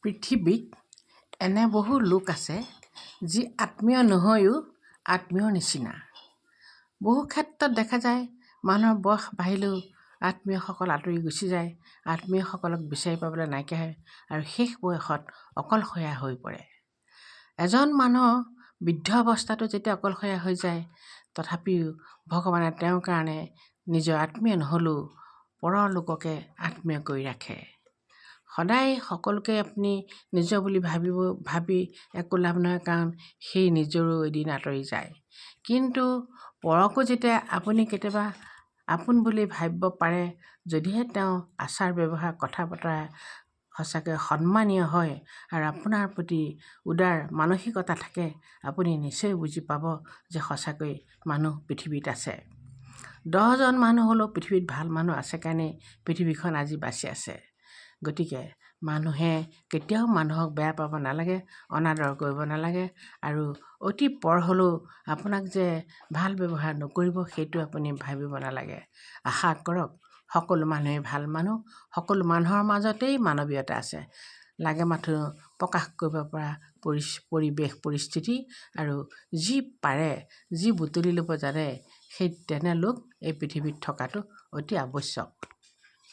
পৃথিৱীত এনে বহু লোক আছে যি আত্মীয় নহৈও আত্মীয়ৰ নিচিনা। বহু ক্ষেত্ৰত দেখা যায় মানুহৰ বয়স বাঢ়িলেও আত্মীয়সকল আঁতৰি গুচি যায়, আত্মীয়সকলক বিচাৰি পাবলৈ নাইকিয়া হয় আৰু শেষ বয়সত অকলশৰীয়া হৈ পৰে। এজন মানুহ বৃদ্ধ অৱস্থাতো যেতিয়া অকলশৰীয়া হৈ যায়, তথাপিও ভগৱানে তেওঁৰ কাৰণে নিজৰ আত্মীয় নহ'লেও পৰৰ লোককে আত্মীয় কৰি ৰাখে। সদায় সকলোকে আপুনি নিজৰ বুলি ভাবি একো লাভ নহয়, কাৰণ সেই নিজৰো এদিন আঁতৰি যায়। কিন্তু পৰকো যেতিয়া আপুনি কেতিয়াবা আপোন বুলি ভাবিব পাৰে, যদিহে তেওঁ আচাৰ ব্যৱহাৰ কথা বতৰা সঁচাকৈ সন্মানীয় হয় আৰু আপোনাৰ প্ৰতি উদাৰ মানসিকতা থাকে, আপুনি নিশ্চয় বুজি পাব যে সঁচাকৈ মানুহ পৃথিৱীত আছে। 10জন মানুহ হ'লেও পৃথিৱীত ভাল মানুহ আছে কাৰণেই পৃথিৱীখন আজি বাচি আছে। গতিকে মানুহে কেতিয়াও মানুহক বেয়া পাব নালাগে, অনাদৰ কৰিব নালাগে আৰু অতি পৰ হ'লেও আপোনাক যে ভাল ব্যৱহাৰ নকৰিব সেইটো আপুনি ভাবিব নালাগে। আশা কৰক সকলো মানুহেই ভাল মানুহ, সকলো মানুহৰ মাজতেই মানৱীয়তা আছে। লাগে মাথো প্ৰকাশ কৰিব পৰা পৰিৱেশ পৰিস্থিতি আৰু যি পাৰে, যি বুটলি ল'ব জানে, সেই তেনে লোক এই পৃথিৱীত থকাটো অতি আৱশ্যক।